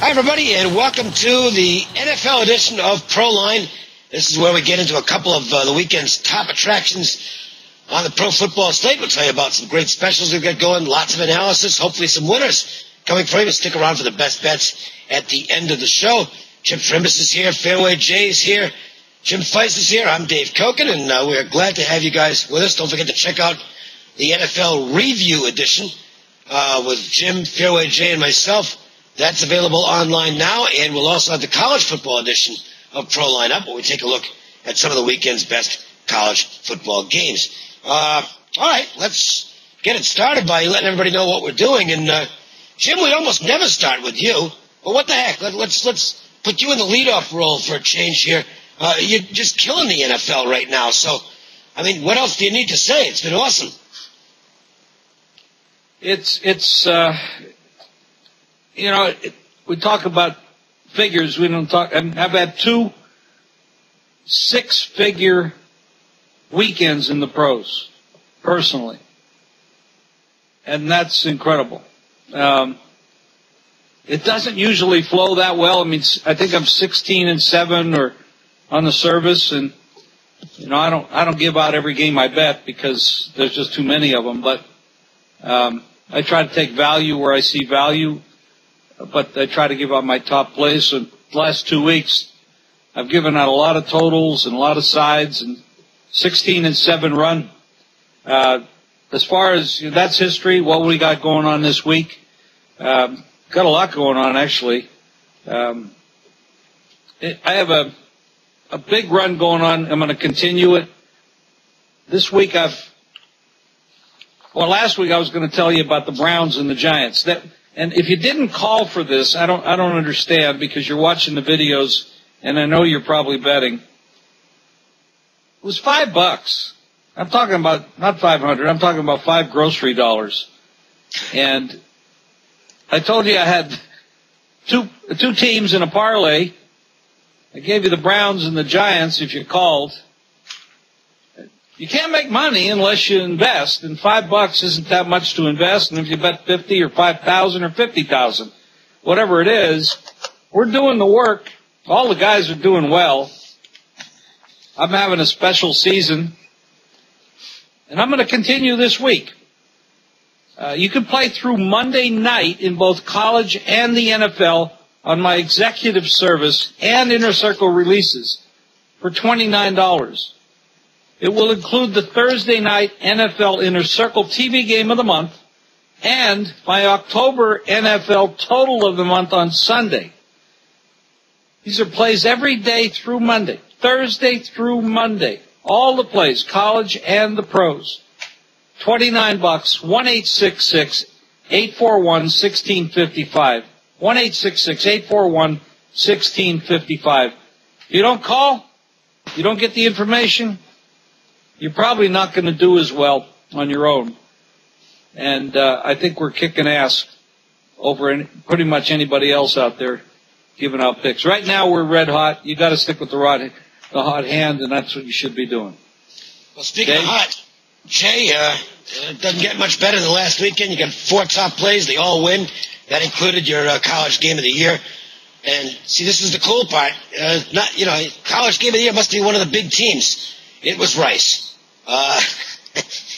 Hi, everybody, and welcome to the NFL edition of Proline. This is where we get into a couple of the weekend's top attractions on the pro football slate. We'll tell you about some great specials we've got going, lots of analysis, hopefully some winners coming for you. Stick around for the best bets at the end of the show. Chirimbes is here, Fairway Jay is here, Jim Feist is here. I'm Dave Cokin, and we're glad to have you guys with us. Don't forget to check out the NFL Review edition with Jim, Fairway Jay, and myself. That's available online now, and we'll also have the college football edition of Proline up, where we take a look at some of the weekend's best college football games. All right, let's get it started by letting everybody know what we're doing. And Jim, we almost never start with you, but what the heck? Let's put you in the leadoff role for a change here. You're just killing the NFL right now. So, I mean, what else do you need to say? It's been awesome. We talk about figures. We don't talk. I've had 2 6-figure weekends in the pros, personally, and that's incredible. It doesn't usually flow that well. I mean, I think I'm 16-7 or on the service, and I don't give out every game I bet because there's just too many of them. But I try to take value where I see value. But I try to give out my top plays. So the last 2 weeks, I've given out a lot of totals and a lot of sides, and 16-7 run. As far as that's history, what we got going on this week, got a lot going on actually. I have a big run going on. I'm going to continue it. This week last week I was going to tell you about the Browns and the Giants. And if you didn't call for this, I don't understand, because you're watching the videos, and I know you're probably betting. It was $5. I'm talking about not 500. I'm talking about $5 grocery dollars. And I told you I had two teams in a parlay. I gave you the Browns and the Giants if you called. You can't make money unless you invest, and $5 isn't that much to invest. And if you bet 50 or 5,000 or 50,000, whatever it is, we're doing the work. All the guys are doing well. I'm having a special season, and I'm going to continue this week. You can play through Monday night in both college and the NFL on my executive service and Inner Circle releases for $29. It will include the Thursday night NFL Inner Circle TV game of the month and my October NFL total of the month on Sunday. These are plays every day through Monday, Thursday through Monday. All the plays, college and the pros. $29, 1-866-841-1655. 1-866-841-1655. If you don't call, you don't get the information, you're probably not going to do as well on your own. And I think we're kicking ass over pretty much anybody else out there giving out picks. Right now we're red hot. You got to stick with the hot hand, and that's what you should be doing. Well, speaking of hot, Jay, it doesn't get much better than last weekend. You got 4 top plays. They all win. That included your college game of the year. And see, this is the cool part. College game of the year must be one of the big teams. It was Rice.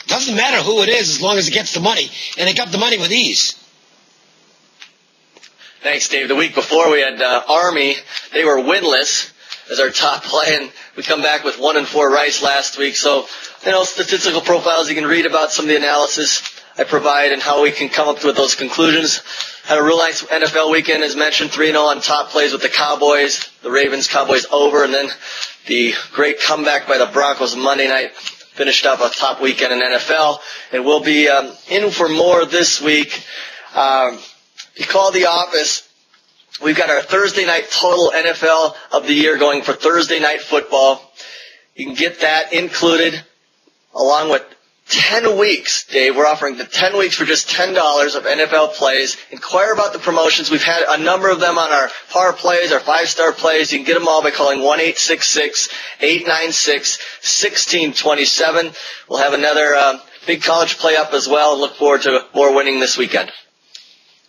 Doesn't matter who it is as long as it gets the money, and it got the money with ease. Thanks, Dave. The week before we had Army. They were winless as our top play, and we come back with 1-4 Rice last week. So, statistical profiles, you can read about some of the analysis I provide and how we can come up with those conclusions. Had a real nice NFL weekend, as mentioned, 3-0 on top plays with the Cowboys, the Ravens, Cowboys over, and then the great comeback by the Broncos Monday night. Finished up a top weekend in NFL, and we'll be in for more this week. If you call the office, we've got our Thursday night total NFL of the year going for Thursday night football. You can get that included along with 10 weeks, Dave. We're offering the 10 weeks for just $10 of NFL plays. Inquire about the promotions. We've had a number of them on our par plays, our 5-star plays. You can get them all by calling 1-866-896-1627. We'll have another big college play up as well, and look forward to more winning this weekend.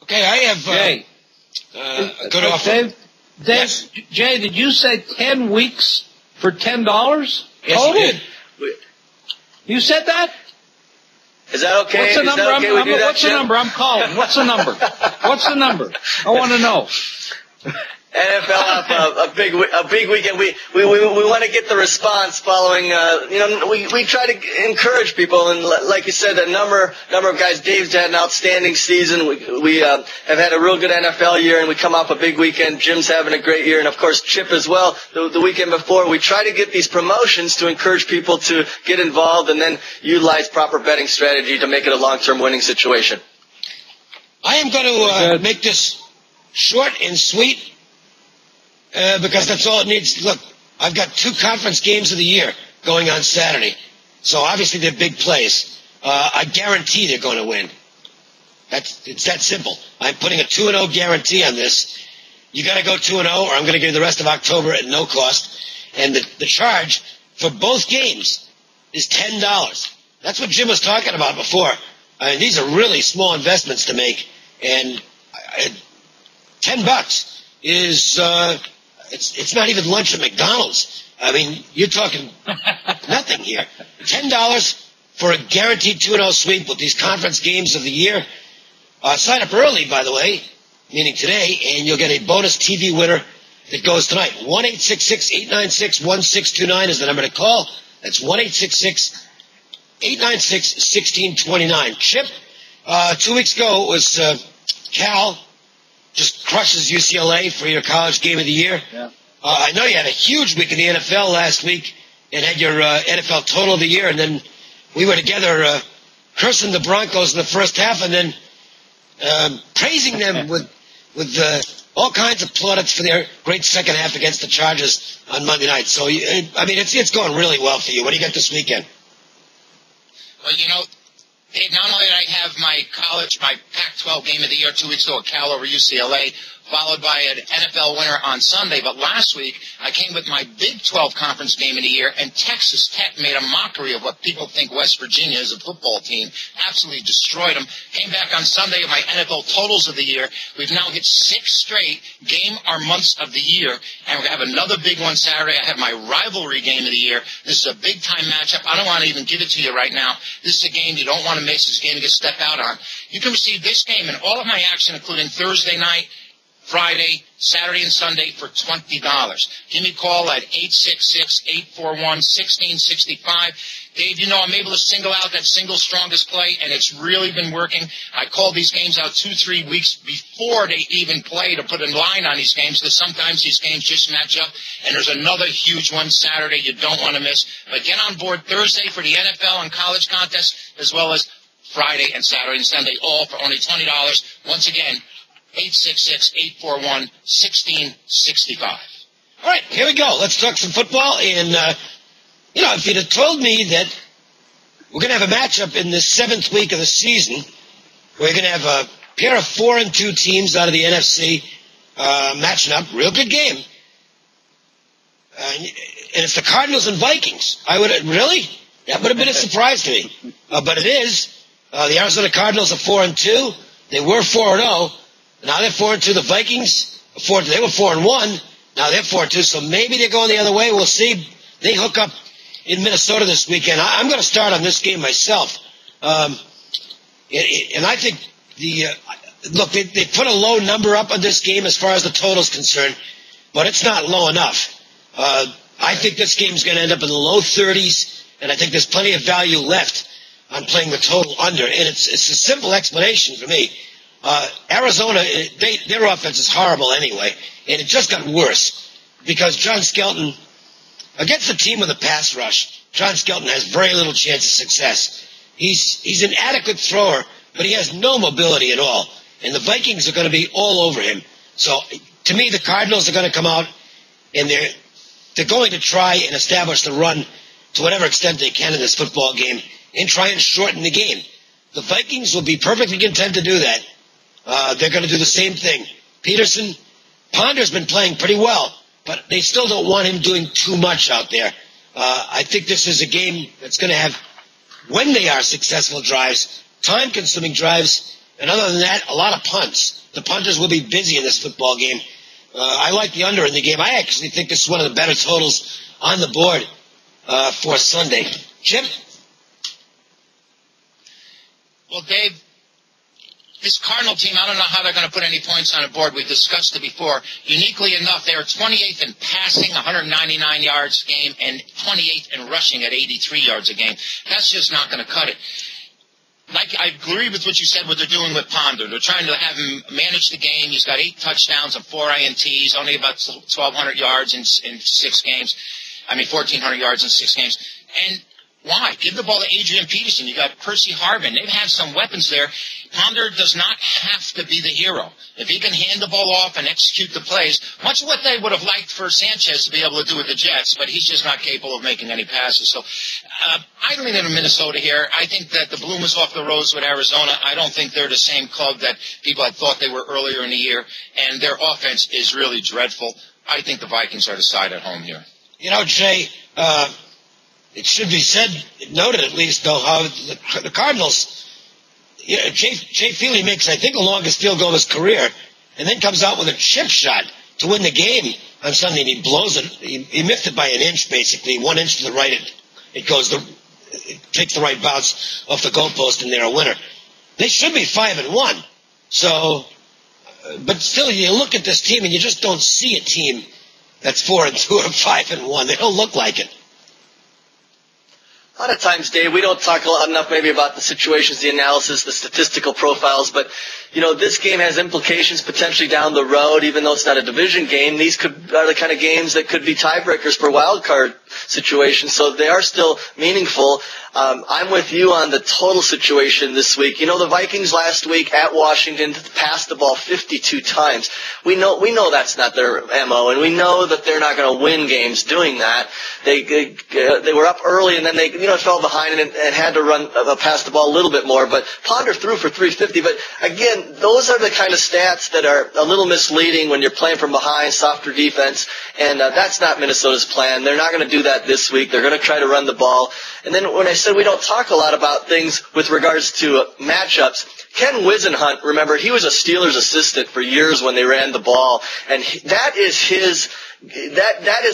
Okay, I have... a good offer. Dave, yes. Jay, did you say 10 weeks for $10? Yes, total? you did. You said that? Is that okay? What's the number? What's the number I'm calling? What's the number? What's the number? I want to know. NFL a big weekend. We want to get the response following. We try to encourage people, and like you said, a number of guys. Dave's had an outstanding season. We have had a real good NFL year, and we come off a big weekend. Jim's having a great year, and of course Chip as well. The weekend before, we try to get these promotions to encourage people to get involved, and then utilize proper betting strategy to make it a long-term winning situation. I am going to make this short and sweet. Because that's all it needs. Look, I've got 2 conference games of the year going on Saturday. So obviously they're big plays. I guarantee they're going to win. It's that simple. I'm putting a 2-0 guarantee on this. You got to go 2-0 or I'm going to give you the rest of October at no cost. And the charge for both games is $10. That's what Jim was talking about before. These are really small investments to make. And $10 is... It's not even lunch at McDonald's. I mean, you're talking nothing here. $10 for a guaranteed 2-0 sweep with these conference games of the year. Sign up early, by the way, meaning today, and you'll get a bonus TV winner that goes tonight. 1-866-896-1629 is the number to call. That's 1-866-896-1629. Chip, 2 weeks ago it was Cal just crushes UCLA for your college game of the year. Yeah. I know you had a huge week in the NFL last week and had your NFL total of the year, and then we were together cursing the Broncos in the first half and then praising them with all kinds of plaudits for their great second half against the Chargers on Monday night. So, it's going really well for you. What do you got this weekend? Well, Dave, not only did I have my Pac-12 game of the year 2 weeks ago at Cal over UCLA, followed by an NFL winner on Sunday, but last week I came with my Big 12 conference game of the year, and Texas Tech made a mockery of what people think West Virginia is, a football team, absolutely destroyed them. Came back on Sunday with my NFL totals of the year. We've now hit 6 straight game or months of the year, and we're going to have another big one Saturday. I have my rivalry game of the year. This is a big-time matchup. I don't want to even give it to you right now. This is a game you don't want to miss. This game to get stepped out on. You can receive this game and all of my action, including Thursday night, Friday, Saturday, and Sunday for $20. Give me a call at 866-841-1665. Dave, I'm able to single out that single strongest play, and it's really been working. I call these games out 2-3 weeks before they even play to put a line on these games, because sometimes these games just match up, and there's another huge one Saturday you don't want to miss. But get on board Thursday for the NFL and college contest, as well as Friday and Saturday and Sunday, all for only $20. Once again, 866-841-1665. All right, here we go. Let's talk some football. And, if you'd have told me that we're going to have a matchup in the 7th week of the season, we're going to have a pair of 4-2 teams out of the NFC matching up, real good game. And it's the Cardinals and Vikings. That would have been a surprise to me. But it is. The Arizona Cardinals are 4-2. They were 4-0. Now they're 4-2. The Vikings, they were 4-1. Now they're 4-2. So maybe they're going the other way. We'll see. They hook up in Minnesota this weekend. I'm going to start on this game myself. And I think they put a low number up on this game as far as the total is concerned, but it's not low enough. I think this game's going to end up in the low 30s, and I think there's plenty of value left on playing the total under. And it's a simple explanation for me. Arizona, their offense is horrible anyway, and it just got worse because John Skelton, against a team with a pass rush, John Skelton has very little chance of success. He's an adequate thrower, but he has no mobility at all, and the Vikings are going to be all over him. So, to me, the Cardinals are going to come out, and they're going to try and establish the run to whatever extent they can in this football game and try and shorten the game. The Vikings will be perfectly content to do that. They're going to do the same thing. Ponder's been playing pretty well, but they still don't want him doing too much out there. I think this is a game that's going to have, when they are successful drives, time-consuming drives, And other than that, a lot of punts. The punters will be busy in this football game. I like the under in the game. I actually think this is one of the better totals on the board for Sunday. Jim? Well, Dave, this Cardinal team, I don't know how they're going to put any points on the board. We've discussed it before. Uniquely enough, they are 28th in passing, 199 yards a game, and 28th in rushing at 83 yards a game. That's just not going to cut it. Like, I agree with what you said, what they're doing with Ponder. They're trying to have him manage the game. He's got 8 touchdowns and 4 INTs, only about 1,200 yards in 6 games. 1,400 yards in 6 games. And why? Give the ball to Adrian Peterson. You got Percy Harvin. They have some weapons there. Ponder does not have to be the hero. If he can hand the ball off and execute the plays, much of what they would have liked for Sanchez to be able to do with the Jets, but he's just not capable of making any passes. So I don't think in Minnesota here. I think that the bloom is off the rose with Arizona. I don't think they're the same club that people had thought they were earlier in the year, and their offense is really dreadful. I think the Vikings are the side at home here. You know, Jay, it should be said, noted at least, though, how the Cardinals, Jay Feely makes, I think, the longest field goal of his career, and then comes out with a chip shot to win the game on Sunday, and he blows it. He missed it by an inch, basically, 1 inch to the right. It takes the right bounce off the goalpost, and they're a winner. They should be 5-1. So, but still, you look at this team, and you just don't see a team that's 4-2 or 5-1. They don't look like it. A lot of times, Dave, we don't talk enough maybe about the situations, the analysis, the statistical profiles, but, this game has implications potentially down the road, even though it's not a division game. These are the kind of games that could be tiebreakers for wild card situations, so they are still meaningful. I'm with you on the total situation this week. The Vikings last week at Washington passed the ball 52 times. We know that's not their MO, and we know that they're not going to win games doing that. They were up early, and then they fell behind and had to pass the ball a little bit more. But Ponder threw for 350. But again, those are the kind of stats that are a little misleading when you're playing from behind, softer defense, and that's not Minnesota's plan. They're not going to do that this week. They're going to try to run the ball. And then when I said we don't talk a lot about things with regards to matchups, Ken Wisenhunt, remember, he was a Steelers assistant for years when they ran the ball, and that is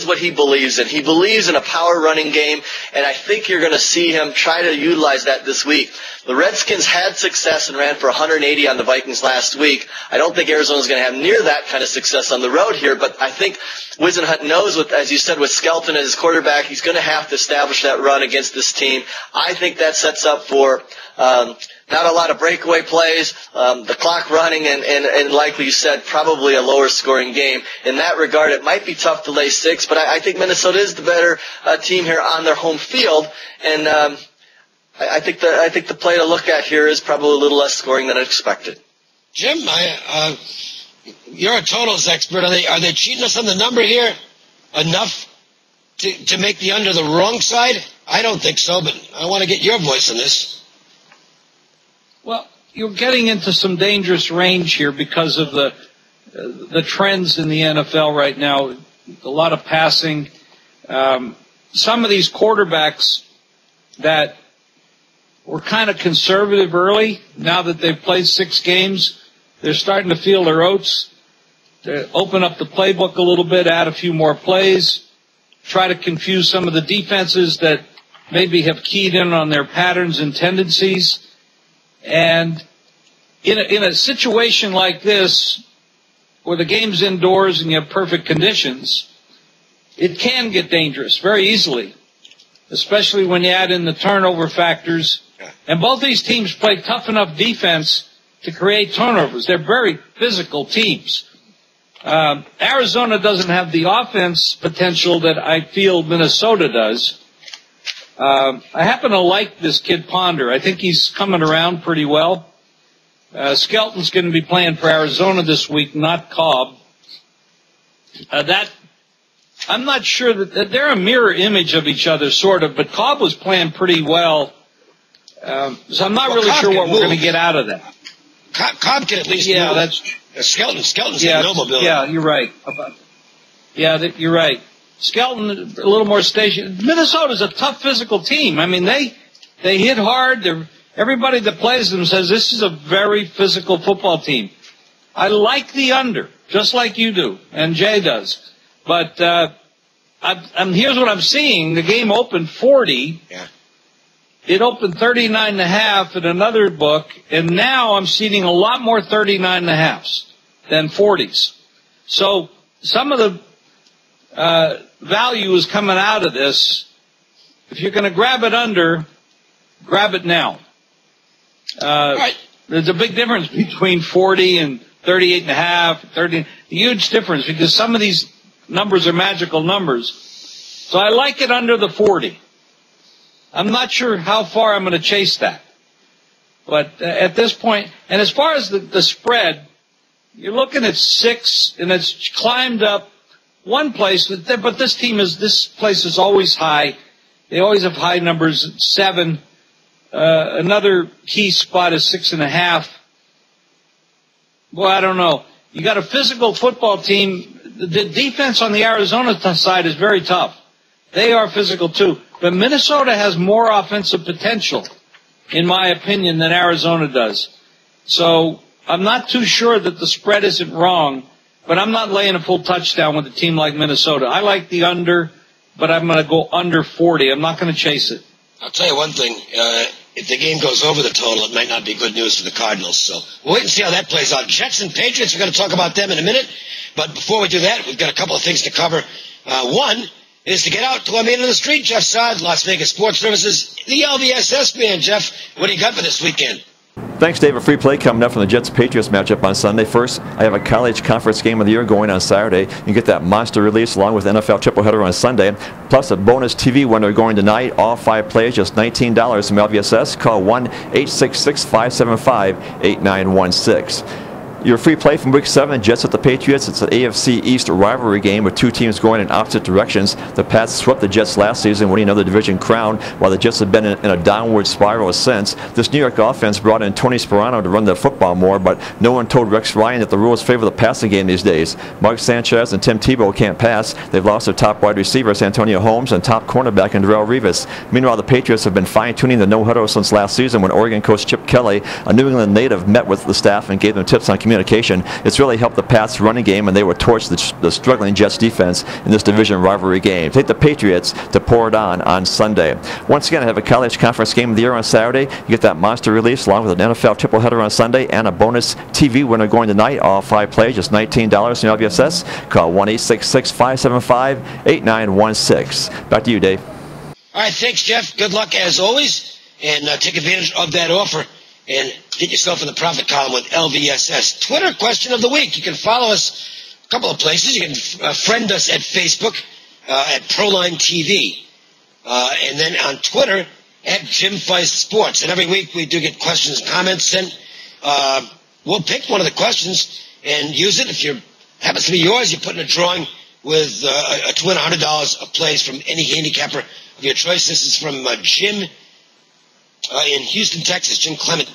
what he believes in. He believes in a power running game, and I think you're going to see him try to utilize that this week. The Redskins had success and ran for 180 on the Vikings last week. I don't think Arizona's going to have near that kind of success on the road here, but I think Wisenhunt knows, as you said, with Skelton as his quarterback, he's going to have to establish that run against this team. I think that sets up for not a lot of breakaway plays, the clock running, and like you said, probably a lower scoring game. In that regard, it might be tough to lay 6, but I think Minnesota is the better team here on their home field, and I think the play to look at here is probably a little less scoring than I expected. Jim, you're a totals expert. Are they cheating us on the number here enough to make the under the wrong side? I don't think so, but I want to get your voice on this. Well, you're getting into some dangerous range here because of the trends in the NFL right now. A lot of passing. Some of these quarterbacks that were kind of conservative early, now that they've played 6 games, they're starting to feel their oats. They open up the playbook a little bit, add a few more plays, try to confuse some of the defenses that maybe have keyed in on their patterns and tendencies. And in a situation like this, where the game's indoors and you have perfect conditions, it can get dangerous very easily, especially when you add in the turnover factors. And both these teams play tough enough defense to create turnovers. They're very physical teams. Arizona doesn't have the offense potential that I feel Minnesota does. I happen to like this kid Ponder. I think he's coming around pretty well. Skelton's going to be playing for Arizona this week, not Cobb. I'm not sure that they're a mirror image of each other, sort of, but Cobb was playing pretty well. So I'm not really sure what we're going to get out of that. Cobb can at least move. That's Skelton's got no mobility. Yeah, you're right. You're right. Skelton, a little more station. Minnesota's a tough physical team. I mean, they hit hard. everybody that plays them says this is a very physical football team. I like the under, just like you do, and Jay does. But here's what I'm seeing. The game opened 40. Yeah. It opened 39.5 in another book, and now I'm seeing a lot more 39.5s than 40s. So some of the value is coming out of this. If you're going to grab it under, grab it now. Right. There's a big difference between 40 and 38.5, 30. Huge difference because some of these numbers are magical numbers. So I like it under the 40. I'm not sure how far I'm going to chase that. But at this point, and as far as the spread, you're looking at 6, and it's climbed up one place. But this place is always high. They always have high numbers, 7. Another key spot is 6.5. Boy, I don't know. You got a physical football team. The defense on the Arizona side is very tough. They are physical too. But Minnesota has more offensive potential, in my opinion, than Arizona does. So I'm not too sure that the spread isn't wrong, but I'm not laying a full touchdown with a team like Minnesota. I like the under, but I'm going to go under 40. I'm not going to chase it. I'll tell you one thing. If the game goes over the total, it might not be good news for the Cardinals. So we'll wait and see how that plays out. Jets and Patriots, we're going to talk about them in a minute. But before we do that, we've got a couple of things to cover. One is to get out to our man on the street, Jeff Saad, Las Vegas Sports Services, the LVSS man. Jeff, what do you got for this weekend? Thanks, Dave. A free play coming up from the Jets-Patriots matchup on Sunday. First, I have a college conference game of the year going on Saturday. You get that monster release along with NFL tripleheader on Sunday, plus a bonus TV winner going tonight. All 5 plays, just $19 from LVSS. Call 1-866-575-8916. Your free play from Week 7, Jets at the Patriots. It's an AFC East rivalry game with 2 teams going in opposite directions. The Pats swept the Jets last season, winning another division crown, while the Jets have been in a downward spiral since. This New York offense brought in Tony Sperano to run the football more, but no one told Rex Ryan that the rules favor the passing game these days. Mark Sanchez and Tim Tebow can't pass. They've lost their top wide receivers, Antonio Holmes, and top cornerback, Darrelle Revis. Meanwhile, the Patriots have been fine-tuning the no-huddle since last season when Oregon coach Chip Kelly, a New England native, met with the staff and gave them tips on communication. It's really helped the Pats' running game, and they will torch the struggling Jets defense in this division rivalry game. Take the Patriots to pour it on Sunday. Once again, I have a college conference game of the year on Saturday. You get that monster release along with an NFL tripleheader on Sunday and a bonus TV winner going tonight. All 5 plays, just $19 in LVSS. Call 1-866-575-8916. Back to you, Dave. All right, thanks, Jeff. Good luck as always, and take advantage of that offer and get yourself in the profit column with LVSS. Twitter question of the week. You can follow us a couple of places. You can friend us at Facebook at ProlineTV, and then on Twitter at JimFeistSports. And every week we do get questions and comments sent. We'll pick one of the questions and use it. If it happens to be yours, you put in a drawing with to win $100 of plays from any handicapper of your choice. This is from Jim in Houston, Texas. Jim Clement.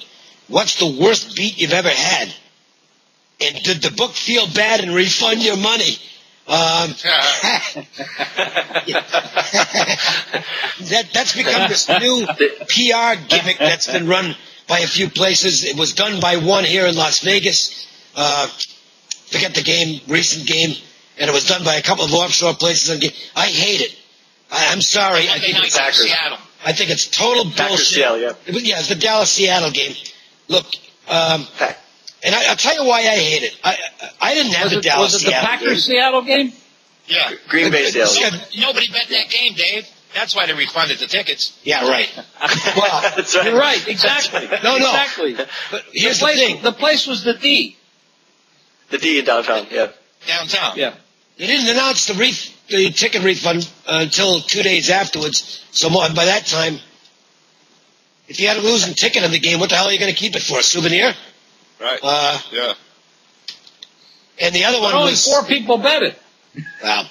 What's the worst beat you've ever had? And did the book feel bad and refund your money? That's become this new PR gimmick that's been run by a few places. It was done by one here in Las Vegas. Forget the game, recent game. And it was done by a couple of offshore places. I hate it. I'm sorry. I think it's Seattle. I think it's total bullshit. Seattle, yeah. It's the Dallas-Seattle game. Look, and I'll tell you why I hate it. I didn't have the Dallas-Seattle game. Was it the Packers-Seattle game? Yeah. Green Bay Seattle. Nobody bet that game, Dave. That's why they refunded the tickets. Yeah, right. Well, That's right. You're right, exactly. No. Exactly. But here's the thing. The place was the D. The D in downtown, yeah. Downtown. Yeah. They didn't announce the ticket refund until 2 days afterwards. So by that time, if you had a losing ticket in the game, what the hell are you going to keep it for? A souvenir? Right. Yeah. And the other one only was 4 people bet it. Well,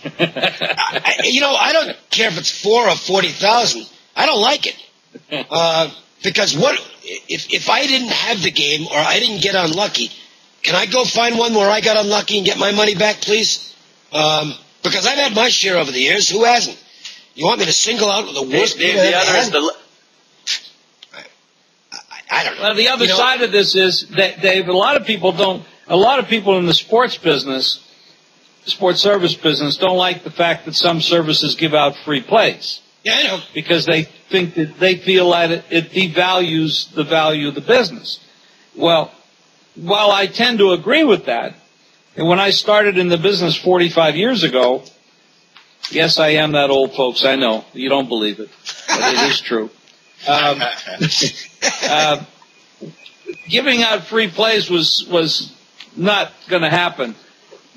I don't care if it's 4 or 40,000. I don't like it because what if I didn't have the game or I didn't get unlucky? Can I go find one where I got unlucky and get my money back, please? Because I've had my share over the years. Who hasn't? You want me to single out the worst? The other is Well, the other side of this is that, Dave, a lot of people in the sports service business don't like the fact that some services give out free plays. Yeah, I know. Because they think that they feel that it devalues the value of the business. Well, while I tend to agree with that, and when I started in the business 45 years ago, yes, I am that old, folks. I know. You don't believe it, but it is true. Giving out free plays was not going to happen,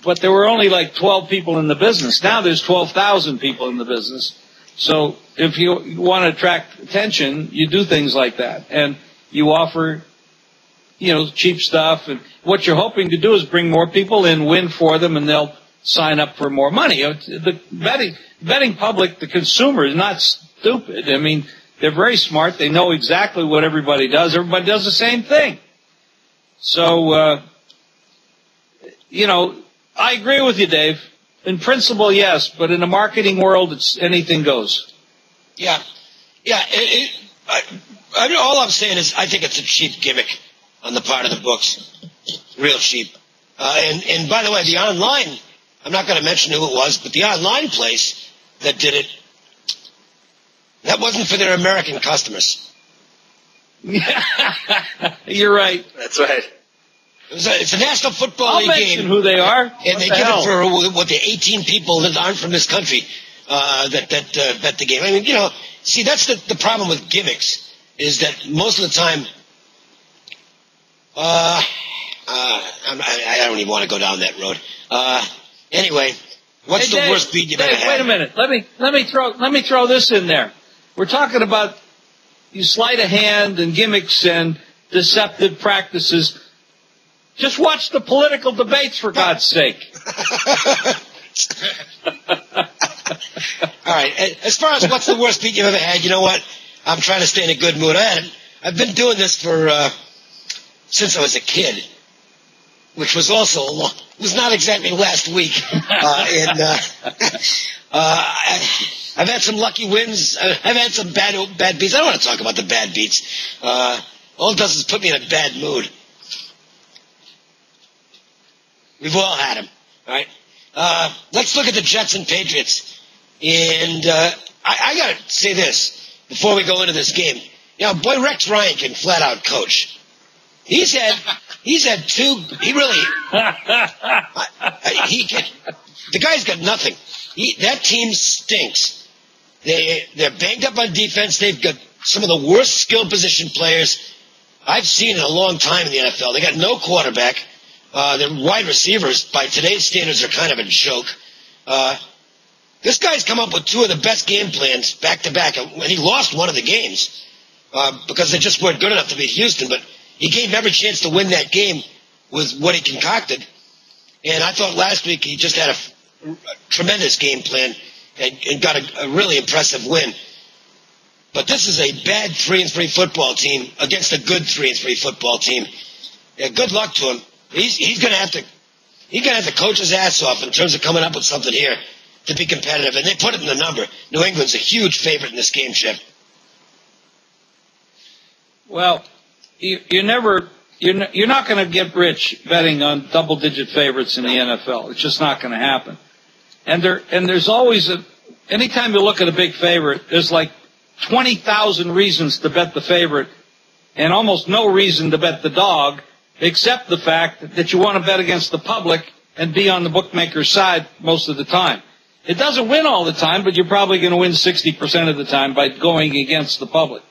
but there were only like 12 people in the business. Now there's 12,000 people in the business. So if you want to attract attention, you do things like that, and you offer, cheap stuff. And what you're hoping to do is bring more people in, win for them, and they'll sign up for more money. The betting public, the consumer, is not stupid. I mean, they're very smart. They know exactly what everybody does. Everybody does the same thing. So, I agree with you, Dave. In principle, yes, but in the marketing world, anything goes. Yeah. All I'm saying is I think it's a cheap gimmick on the part of the books. Real cheap. And by the way, the online, I'm not going to mention who it was, but the online place that did it, that wasn't for their American customers. You're right. That's right. It's a National Football League game. I'll mention who they are. And they give it for the 18 people that aren't from this country that bet the game. I mean, see, that's the problem with gimmicks, is that most of the time, I don't even want to go down that road. Anyway, what's the worst beat you've ever had? Wait a minute. Let me throw this in there. We're talking about you sleight of hand and gimmicks and deceptive practices. Just watch the political debates, for God's sake. All right. As far as what's the worst beat you've ever had, you know what? I'm trying to stay in a good mood. I've been doing this since I was a kid, which was also it was not exactly last week. I've had some lucky wins. I've had some bad beats. I don't want to talk about the bad beats. All it does is put me in a bad mood. We've all had them, all right? Let's look at the Jets and Patriots. And I got to say this before we go into this game. Boy, Rex Ryan can flat out coach. He's had two. He really. The guy's got nothing. That team stinks. They're banged up on defense. They've got some of the worst skill position players I've seen in a long time in the NFL. They got no quarterback. Their wide receivers, by today's standards, are kind of a joke. This guy's come up with two of the best game plans back-to-back, and he lost one of the games because they just weren't good enough to beat Houston, but he gave every chance to win that game with what he concocted. And I thought last week he just had a tremendous game plan and got a really impressive win. But this is a bad 3-3 football team against a good 3-3 football team. Yeah, good luck to him. He's going to have to coach his ass off in terms of coming up with something here to be competitive. And they put it in the number. New England's a huge favorite in this game, Chip. Well, you're not going to get rich betting on double-digit favorites in the NFL. It's just not going to happen. And there's always anytime you look at a big favorite, there's like 20,000 reasons to bet the favorite and almost no reason to bet the dog, except the fact that you want to bet against the public and be on the bookmaker's side most of the time. It doesn't win all the time, but you're probably going to win 60% of the time by going against the public.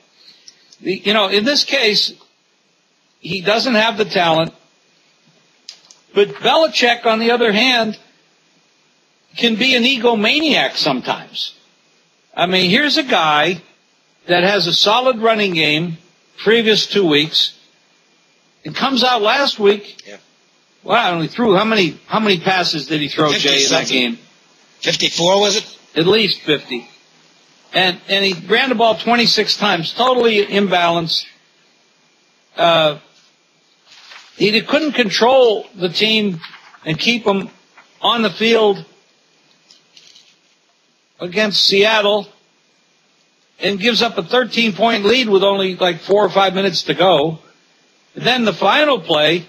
In this case, he doesn't have the talent, but Belichick, on the other hand, can be an egomaniac sometimes. I mean, here's a guy that has a solid running game previous 2 weeks, and comes out last week. Yeah. Wow, only threw how many passes did he throw, Jay, in that game? 54 was it? At least 50. And he ran the ball 26 times, totally imbalanced. He couldn't control the team and keep them on the field against Seattle, and gives up a 13-point lead with only like 4 or 5 minutes to go. Then the final play,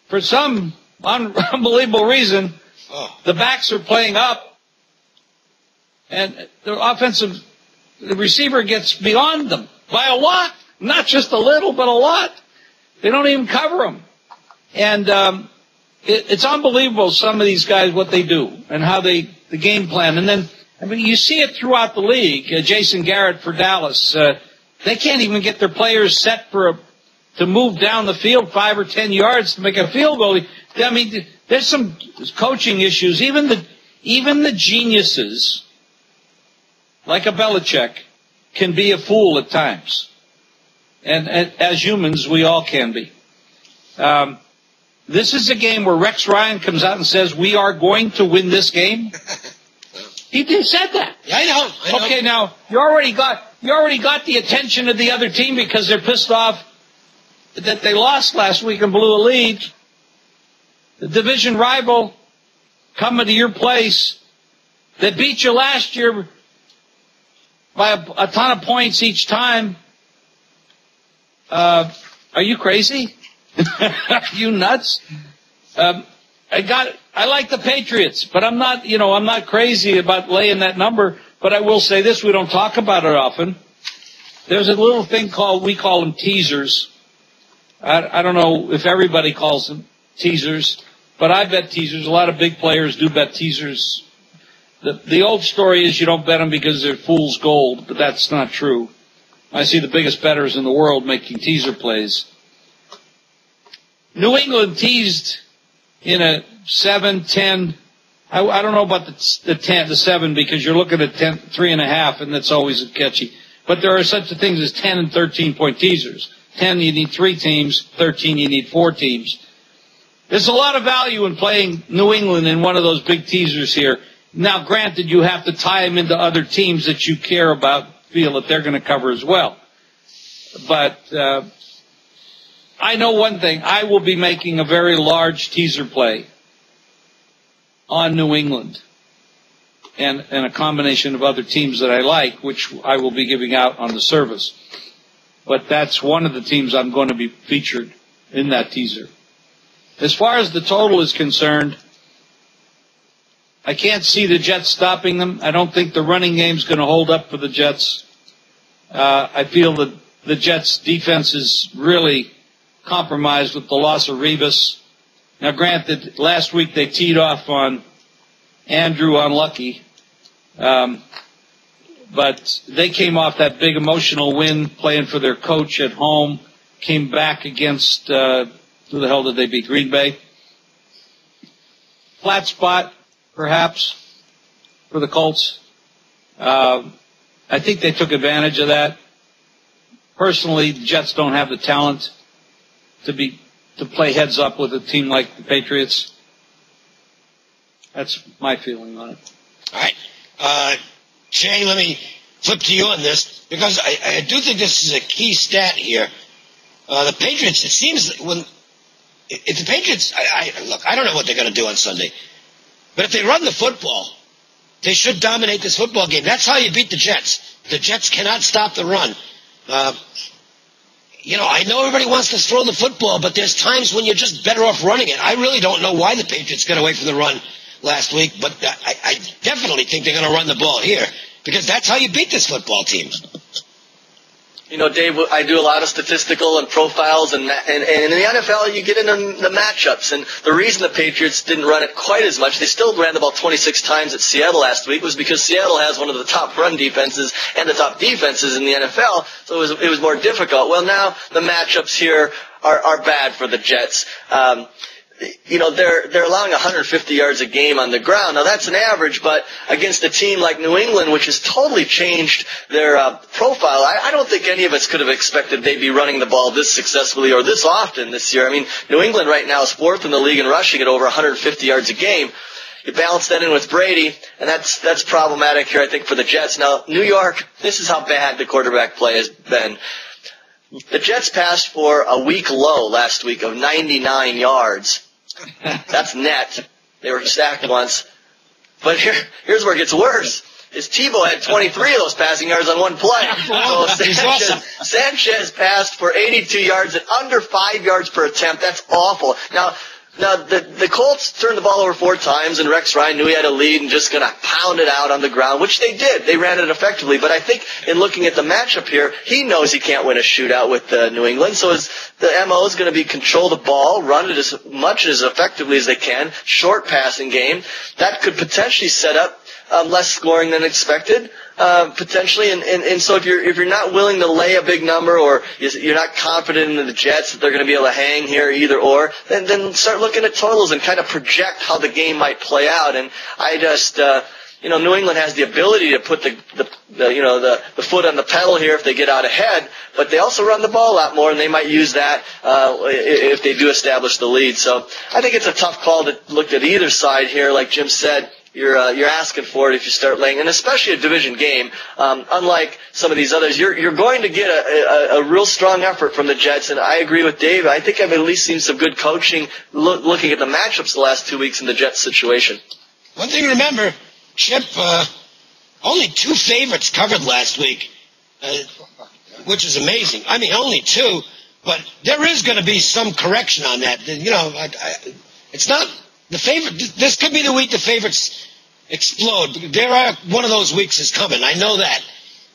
for some unbelievable reason, the backs are playing up, and the receiver gets beyond them by a lot. Not just a little, but a lot. They don't even cover them. And it's unbelievable, some of these guys, what they do and how the game plan. And then, I mean, you see it throughout the league. Jason Garrett for Dallas. They can't even get their players set to move down the field 5 or 10 yards to make a field goal. I mean, there's some coaching issues. Even the geniuses, like a Belichick, can be a fool at times. And as humans, we all can be. This is a game where Rex Ryan comes out and says, we are going to win this game. He said that. Yeah, I know. Okay, now, you already got the attention of the other team because they're pissed off that they lost last week and blew a lead. The division rival coming to your place that beat you last year by a ton of points each time. Are you crazy? Are you nuts? I like the Patriots, but I'm not crazy about laying that number. But I will say this, we don't talk about it often. There's a little thing we call them teasers. I don't know if everybody calls them teasers, but I bet teasers. A lot of big players do bet teasers. The old story is you don't bet them because they're fool's gold, but that's not true. I see the biggest bettors in the world making teaser plays. New England teased in a 7-10. I don't know about the 7 because you're looking at 3.5, and that's always catchy. But there are such things as 10 and 13-point teasers. 10, you need 3 teams. 13, you need 4 teams. There's a lot of value in playing New England in one of those big teasers here. Now, granted, you have to tie them into other teams that you care about, feel that they're going to cover as well. But I know one thing. I will be making a very large teaser play on New England and a combination of other teams that I like, which I will be giving out on the service. But that's one of the teams I'm going to be featured in that teaser. As far as the total is concerned, I can't see the Jets stopping them. I don't think the running game's going to hold up for the Jets. I feel that the Jets' defense is really compromised with the loss of Rebus. Now, granted, last week they teed off on Andrew unlucky, but they came off that big emotional win playing for their coach at home, came back against, who the hell did they beat? Green Bay? Flat spot, perhaps, for the Colts. I think they took advantage of that. Personally, the Jets don't have the talent to play heads up with a team like the Patriots. That's my feeling on it. All right. Jay, let me flip to you on this, because I do think this is a key stat here. The Patriots, it seems if the Patriots, look, I don't know what they're going to do on Sunday, but if they run the football, they should dominate this football game. That's how you beat the Jets. The Jets cannot stop the run. I know everybody wants to throw the football, but there's times when you're just better off running it. I really don't know why the Patriots got away from the run last week, but I definitely think they're going to run the ball here, because that's how you beat this football team. Dave, I do a lot of statistical and profiles, and in the NFL, you get into the matchups. And the reason the Patriots didn't run it quite as much, they still ran the ball 26 times at Seattle last week, was because Seattle has one of the top run defenses and the top defenses in the NFL, so it was more difficult. Well, now the matchups here are bad for the Jets. They're allowing 150 yards a game on the ground. Now, that's an average, but against a team like New England, which has totally changed their profile, I don't think any of us could have expected they'd be running the ball this successfully or this often this year. I mean, New England right now is 4th in the league in rushing at over 150 yards a game. You balance that in with Brady, and that's problematic here, I think, for the Jets. Now, New York, this is how bad the quarterback play has been. The Jets passed for a week low last week of 99 yards. That's net. They were sacked once. But here's where it gets worse. is Tebow had 23 of those passing yards on one play. So Sanchez passed for 82 yards at under 5 yards per attempt. That's awful. Now the Colts turned the ball over 4 times, and Rex Ryan knew he had a lead and just going to pound it out on the ground, which they did. They ran it effectively. But I think in looking at the matchup here, he knows he can't win a shootout with New England. So the MO is going to be control the ball, run it as much as effectively as they can, short passing game. That could potentially set up less scoring than expected, potentially. And so if you're not willing to lay a big number, or you're not confident in the Jets that they're going to be able to hang here either or, then start looking at totals and kind of project how the game might play out. And I just, New England has the ability to put the foot on the pedal here if they get out ahead, but they also run the ball a lot more, and they might use that if they do establish the lead. So I think it's a tough call to look at either side here. Like Jim said, you're asking for it if you start laying, and especially a division game. Unlike some of these others, you're going to get a real strong effort from the Jets, and I agree with Dave. I think I've at least seen some good coaching looking at the matchups the last 2 weeks in the Jets situation. One thing to remember, Chip, only 2 favorites covered last week, which is amazing. I mean, only 2, but there is going to be some correction on that. It's not the favorite. This could be the week the favorites explode. One of those weeks is coming. I know that.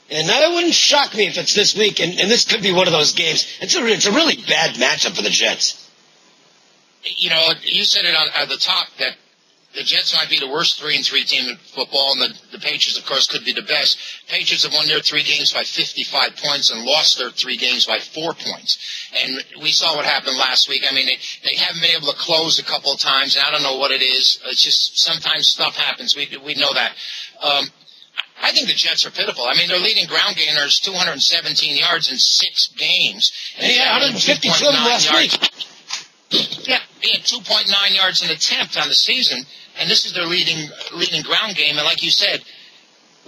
And that wouldn't shock me if it's this week, and this could be one of those games. It's a really bad matchup for the Jets. You said it at the top that the Jets might be the worst 3-3 team in football, and the Patriots, of course, could be the best. Patriots have won their 3 games by 55 points and lost their 3 games by 4 points. And we saw what happened last week. I mean, they haven't been able to close a couple of times, and I don't know what it is. It's just sometimes stuff happens. We know that. I think the Jets are pitiful. I mean, their leading ground gainer is 217 yards in 6 games. And they had 152 last week. Yeah, he had 2.9 yards an attempt on the season, and this is their leading ground game. And like you said,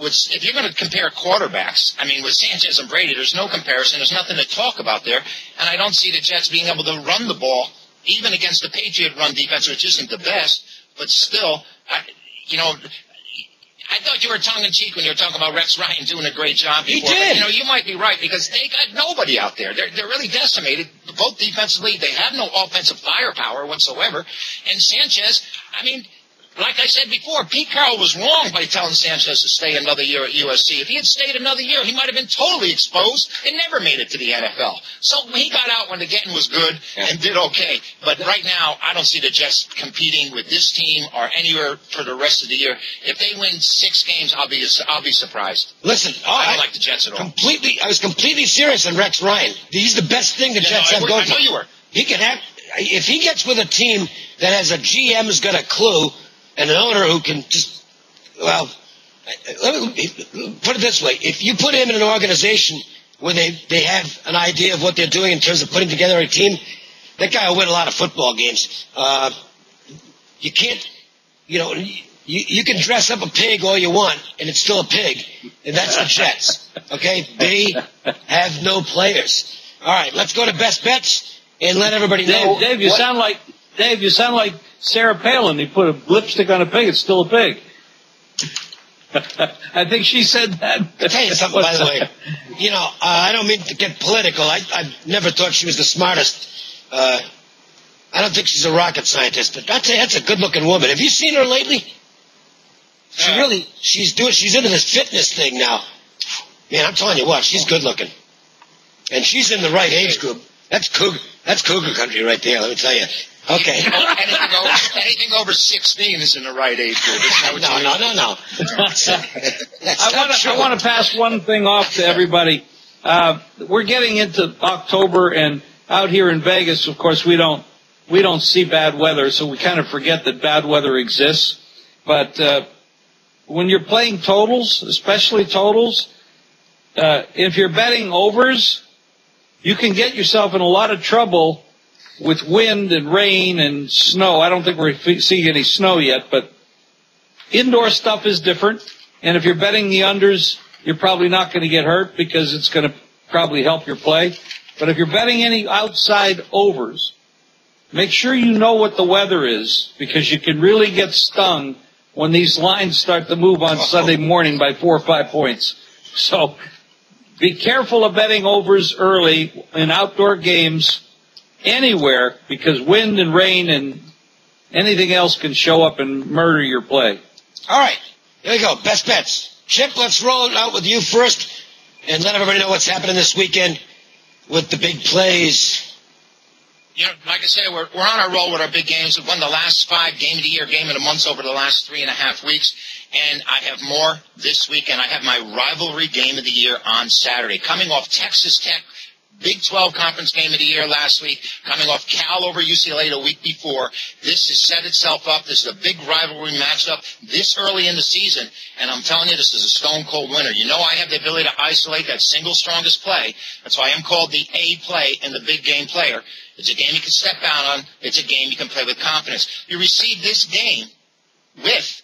if you're going to compare quarterbacks, I mean, with Sanchez and Brady, there's no comparison. There's nothing to talk about there. And I don't see the Jets being able to run the ball, even against the Patriot run defense, which isn't the best, but still, I thought you were tongue-in-cheek when you were talking about Rex Ryan doing a great job before. He did. But, you might be right, because they got nobody out there. They're really decimated, both defensively. They have no offensive firepower whatsoever. And Sanchez, I mean, like I said before, Pete Carroll was wrong by telling Sanchez to stay another year at USC. If he had stayed another year, he might have been totally exposed and never made it to the NFL. So he got out when the getting was good and did okay. But right now, I don't see the Jets competing with this team or anywhere for the rest of the year. If they win 6 games, I'll be surprised. Listen, I don't like the Jets at all. I was completely serious on Rex Ryan. He's the best thing the Jets have going. I know you were. He can have, if he gets with a team that has a GM who's got a clue, and an owner who can just, let me put it this way. If you put him in an organization where they have an idea of what they're doing in terms of putting together a team, that guy will win a lot of football games. You can't, you can dress up a pig all you want, and it's still a pig. And that's the Jets. Okay? They have no players. All right, let's go to best bets and let everybody know. Dave, you sound like Sarah Palin. He put a lipstick on a pig. It's still a pig. I think she said that. I'll tell you something, by the way. I don't mean to get political. I never thought she was the smartest. I don't think she's a rocket scientist, but I'd say that's a good-looking woman. Have you seen her lately? She's into this fitness thing now. Man, I'm telling you what, she's good-looking. And she's in the right age group. That's cougar country right there, let me tell you. Okay. Anything over 16 is in the right age group. No. I want to pass one thing off to everybody. We're getting into October, and out here in Vegas, of course, we don't see bad weather, so we kind of forget that bad weather exists. But when you're playing totals, especially totals, if you're betting overs, you can get yourself in a lot of trouble with wind and rain and snow. I don't think we're seeing any snow yet, but indoor stuff is different. And if you're betting the unders, you're probably not going to get hurt because it's going to probably help your play. But if you're betting any outside overs, make sure you know what the weather is, because you can really get stung when these lines start to move on Sunday morning by 4 or 5 points. So be careful of betting overs early in outdoor games anywhere, because wind and rain and anything else can show up and murder your play. All right, here we go. Best bets. Chip, let's roll it out with you first and let everybody know what's happening this weekend with the big plays. You know, like I said, we're on our roll with our big games. We've won the last 5 game of the year, game of the months over the last 3.5 weeks. And I have more this weekend. I have my rivalry game of the year on Saturday. Coming off Texas Tech, Big 12 conference game of the year last week, coming off Cal over UCLA the week before. This has set itself up. This is a big rivalry matchup this early in the season. And I'm telling you, this is a stone-cold winner. You know I have the ability to isolate that single strongest play. That's why I'm called the A play and the big game player. It's a game you can step out on. It's a game you can play with confidence. You receive this game with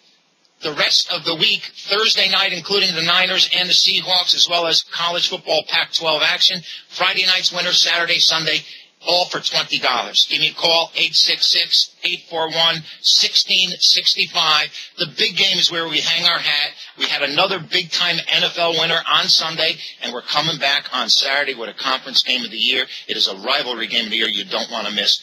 the rest of the week, Thursday night, including the Niners and the Seahawks, as well as college football Pac-12 action. Friday night's winner, Saturday, Sunday, all for $20. Give me a call, 866-841-1665. The big game is where we hang our hat. We had another big-time NFL winner on Sunday, and we're coming back on Saturday with a conference game of the year. It is a rivalry game of the year you don't want to miss.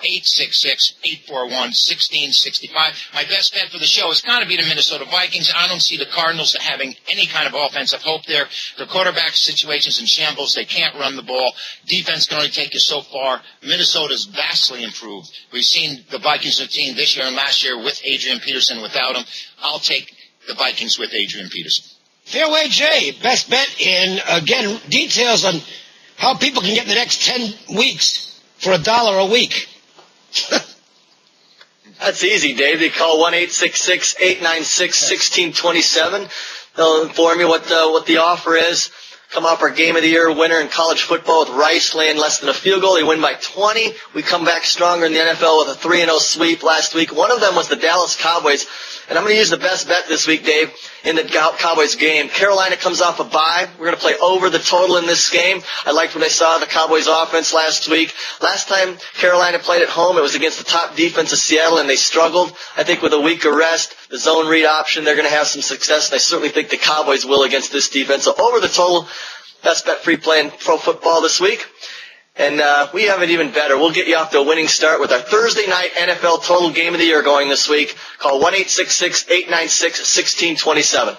866-841-1665. My best bet for the show is going to be the Minnesota Vikings. I don't see the Cardinals having any kind of offensive hope there. Their quarterback situation's in shambles. They can't run the ball. Defense can only take you so far. Minnesota's vastly improved. We've seen the Vikings team this year and last year with Adrian Peterson, without him. I'll take the Vikings with Adrian Peterson. Fairway Jay, best bet, and again, details on how people can get the next 10 weeks for $1 a week. That's easy, Dave. They call 1-866-896-1627. They'll inform you what the offer is. Come off our game of the year winner in college football with Rice laying less than a field goal. They win by 20. We come back stronger in the NFL with a 3-0 sweep last week. One of them was the Dallas Cowboys. And I'm going to use the best bet this week, Dave, in the Cowboys game. Carolina comes off a bye. We're going to play over the total in this game. I liked what I saw of the Cowboys offense last week. Last time Carolina played at home, it was against the top defense of Seattle, and they struggled. I think with a week of rest, the zone read option, they're going to have some success, and I certainly think the Cowboys will against this defense. So over the total, best bet free play in pro football this week. And we have it even better. We'll get you off to a winning start with our Thursday night NFL total game of the year going this week. Call 1-866-896-1627.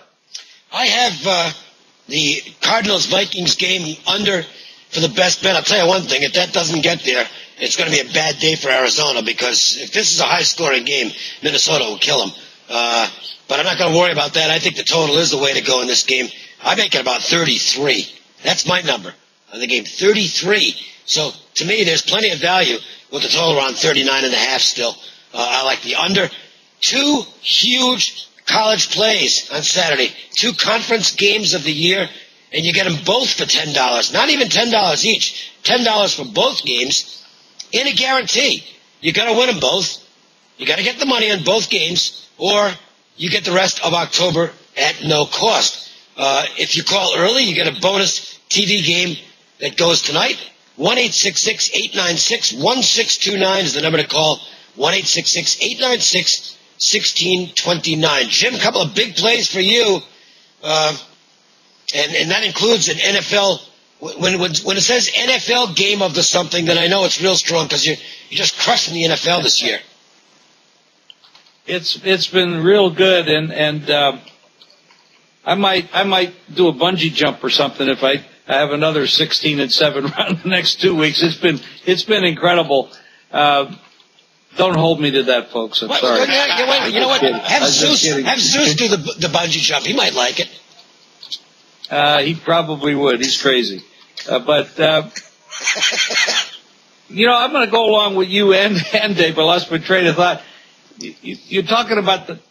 I have the Cardinals-Vikings game under for the best bet. I'll tell you one thing. If that doesn't get there, it's going to be a bad day for Arizona, because if this is a high-scoring game, Minnesota will kill them. But I'm not going to worry about that. I think the total is the way to go in this game. I make it about 33. That's my number on the game, 33. So, to me, there's plenty of value with the total around 39.5 still. I like the under. 2 huge college plays on Saturday. 2 conference games of the year, and you get them both for $10. Not even $10 each. $10 for both games in a guarantee. You got to win them both. You got to get the money on both games, or you get the rest of October at no cost. If you call early, you get a bonus TV game that goes tonight. 1-866-896-1629 is the number to call. 1-866-896-1629. Jim, a couple of big plays for you, and that includes an NFL. When it says NFL game of the something, then I know it's real strong, because you're just crushing the NFL this year. It's been real good, and I might do a bungee jump or something if I have another 16-7 around the next 2 weeks. It's been incredible. Don't hold me to that, folks. I'm sorry. You know what? Have Zeus do the bungee jump. He might like it. He probably would. He's crazy. But I'm going to go along with you and Dave. I lost my train of thought. You're talking about the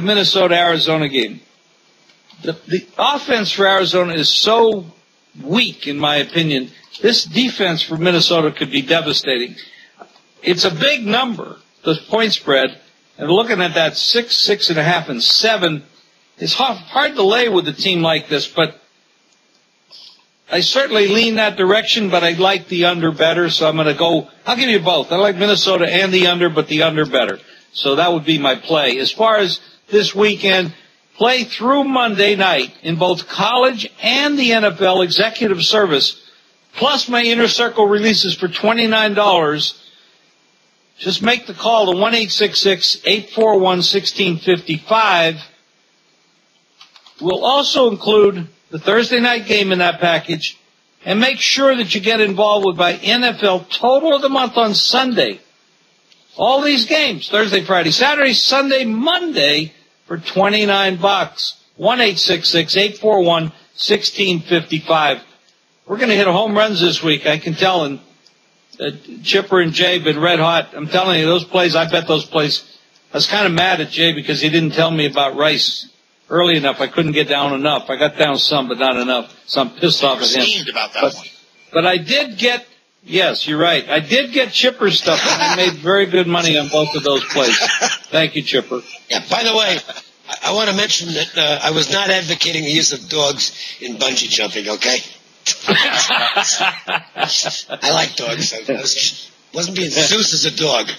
Minnesota-Arizona game. The offense for Arizona is so weak, in my opinion. This defense for Minnesota could be devastating. It's a big number, the point spread, and looking at that 6, 6.5, and 7, it's hard to lay with a team like this, but I certainly lean that direction, but I like the under better, so I'm going to go, I'll give you both. I like Minnesota and the under, but the under better. So that would be my play. As far as this weekend. Play through Monday night in both college and the NFL executive service. Plus my Inner Circle releases for $29. Just make the call to 1-866-841-1655. We'll also include the Thursday night game in that package. And make sure that you get involved with my NFL Total of the Month on Sunday. All these games, Thursday, Friday, Saturday, Sunday, Monday, for $29. 1-866-841-1655. We're going to hit home runs this week, I can tell. And Chipper and Jay have been red hot. I'm telling you, those plays, I bet those plays. I was kind of mad at Jay because he didn't tell me about Rice early enough. I couldn't get down enough. I got down some, but not enough. So I'm pissed off at him. Steamed about that one. But I did get, yes, you're right. I did get Chipper stuff, and I made very good money on both of those plays. Thank you, Chipper. Yeah, by the way, I want to mention that I was not advocating the use of dogs in bungee jumping, okay? I like dogs. I wasn't being Zeus as a dog.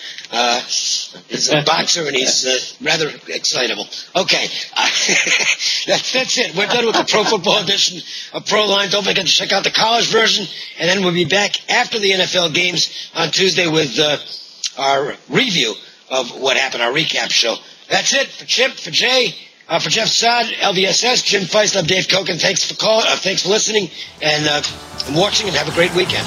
He's a boxer, and he's rather excitable. Okay. That's it. We're done with the Pro Football edition of Proline. Don't forget to check out the college version, and then we'll be back after the NFL games on Tuesday with our review of what happened, our recap show. That's it for Chip, for Jay, for Jeff Saad, LVSS, Jim Feist, I'm Dave Cokin. Thanks for listening and watching, and have a great weekend.